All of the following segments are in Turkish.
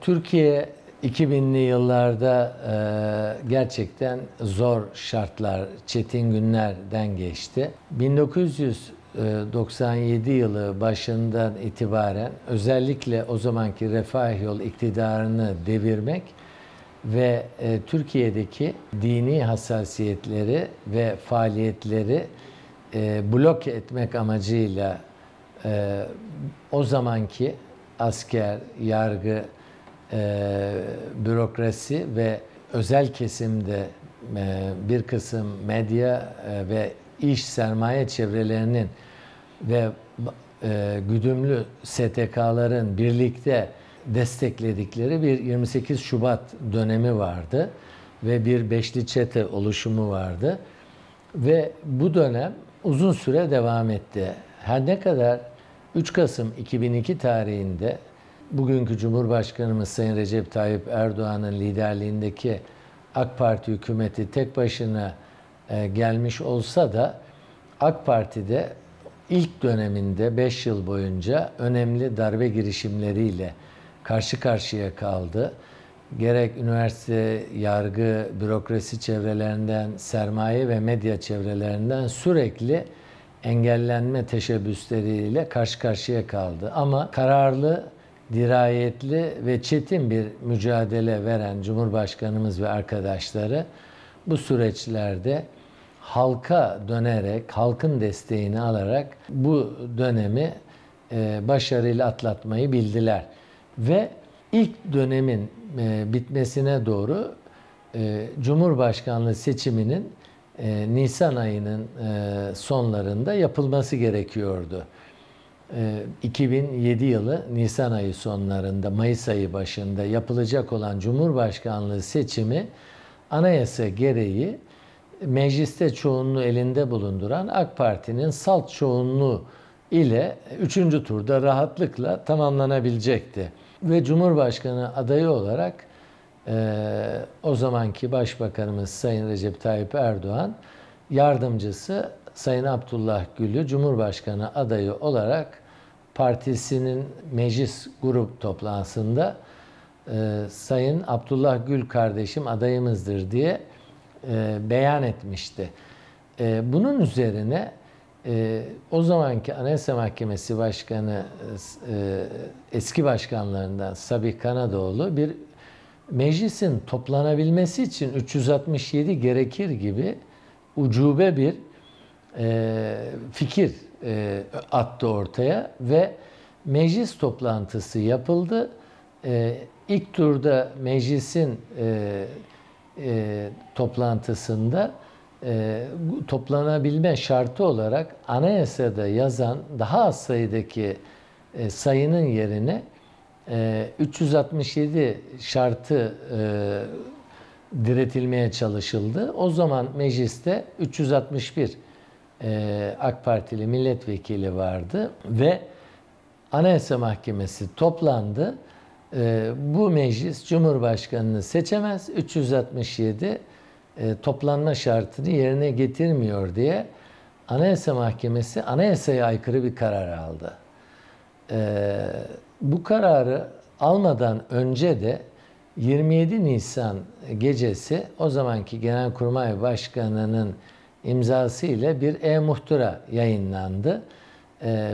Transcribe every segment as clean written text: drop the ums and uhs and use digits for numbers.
Türkiye 2000'li yıllarda gerçekten zor şartlar, çetin günlerden geçti. 1997 yılı başından itibaren özellikle o zamanki Refah Yol iktidarını devirmek ve Türkiye'deki dini hassasiyetleri ve faaliyetleri bloke etmek amacıyla o zamanki asker, yargı, bürokrasi ve özel kesimde bir kısım medya ve iş sermaye çevrelerinin ve güdümlü STK'ların birlikte destekledikleri bir 28 Şubat dönemi vardı ve bir beşli çete oluşumu vardı ve bu dönem uzun süre devam etti. Her ne kadar 3 Kasım 2002 tarihinde bugünkü Cumhurbaşkanımız Sayın Recep Tayyip Erdoğan'ın liderliğindeki AK Parti hükümeti tek başına gelmiş olsa da AK Parti'de ilk döneminde 5 yıl boyunca önemli darbe girişimleriyle karşı karşıya kaldı. Gerek üniversite, yargı, bürokrasi çevrelerinden, sermaye ve medya çevrelerinden sürekli engellenme teşebbüsleriyle karşı karşıya kaldı. Ama kararlı, dirayetli ve çetin bir mücadele veren Cumhurbaşkanımız ve arkadaşları bu süreçlerde halka dönerek, halkın desteğini alarak bu dönemi başarıyla atlatmayı bildiler. Ve ilk dönemin bitmesine doğru Cumhurbaşkanlığı seçiminin Nisan ayının sonlarında yapılması gerekiyordu. 2007 yılı Nisan ayı sonlarında, Mayıs ayı başında yapılacak olan Cumhurbaşkanlığı seçimi anayasa gereği mecliste çoğunluğu elinde bulunduran AK Parti'nin salt çoğunluğu ile 3. turda rahatlıkla tamamlanabilecekti. Ve Cumhurbaşkanı adayı olarak o zamanki Başbakanımız Sayın Recep Tayyip Erdoğan, yardımcısı Sayın Abdullah Gül'ü Cumhurbaşkanı adayı olarak partisinin meclis grup toplantısında Sayın Abdullah Gül kardeşim adayımızdır diye beyan etmişti. Bunun üzerine o zamanki Anayasa Mahkemesi Başkanı eski başkanlarından Sabih Kanadoğlu bir meclisin toplanabilmesi için 367 gerekir gibi ucube bir fikir attı ortaya ve meclis toplantısı yapıldı. İlk turda meclisin toplantısında toplanabilme şartı olarak anayasada yazan daha az sayıdaki sayının yerine 367 şartı diretilmeye çalışıldı. O zaman mecliste 361 AK Partili milletvekili vardı ve Anayasa Mahkemesi toplandı. Bu meclis Cumhurbaşkanını seçemez, 367 toplanma şartını yerine getirmiyor diye Anayasa Mahkemesi anayasaya aykırı bir karar aldı. Bu kararı almadan önce de 27 Nisan gecesi o zamanki Genelkurmay Başkanı'nın imzası ile bir e-muhtıra yayınlandı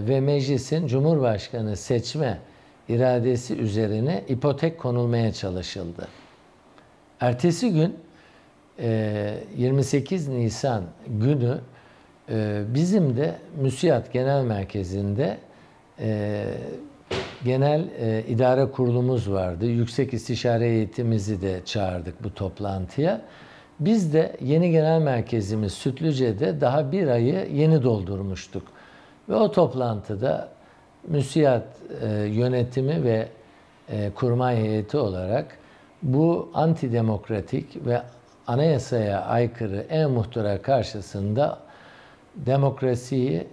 ve meclisin Cumhurbaşkanı seçme iradesi üzerine ipotek konulmaya çalışıldı. Ertesi gün 28 Nisan günü bizim de MÜSİAD Genel Merkezi'nde genel idare kurulumuz vardı. Yüksek İstişare Heyetimizi de çağırdık bu toplantıya. Biz de yeni genel merkezimiz Sütlüce'de daha bir ayı yeni doldurmuştuk. Ve o toplantıda MÜSİAD yönetimi ve kurmay heyeti olarak bu antidemokratik ve anayasaya aykırı e-muhtıra karşısında demokrasiyi,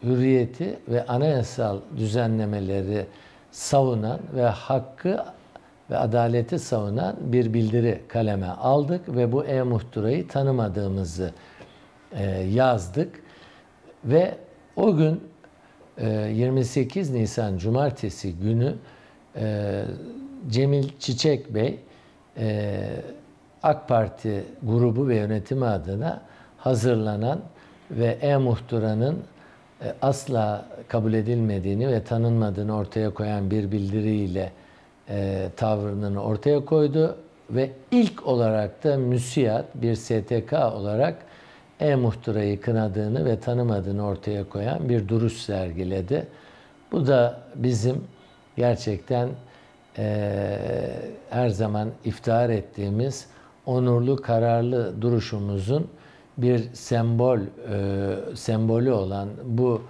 hürriyeti ve anayasal düzenlemeleri savunan ve hakkı ve adaleti savunan bir bildiri kaleme aldık ve bu e-muhtırayı tanımadığımızı yazdık ve o gün 28 Nisan Cumartesi günü Cemil Çiçek Bey AK Parti grubu ve yönetimi adına hazırlanan ve E-Muhtıra'nın asla kabul edilmediğini ve tanınmadığını ortaya koyan bir bildiriyle tavrını ortaya koydu ve ilk olarak da MÜSİAD bir STK olarak E-Muhtıra'yı kınadığını ve tanımadığını ortaya koyan bir duruş sergiledi. Bu da bizim gerçekten her zaman iftihar ettiğimiz onurlu, kararlı duruşumuzun bir sembolü olan bu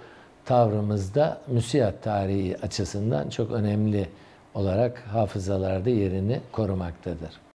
tavrımızda MÜSİAD tarihi açısından çok önemli olarak hafızalarda yerini korumaktadır.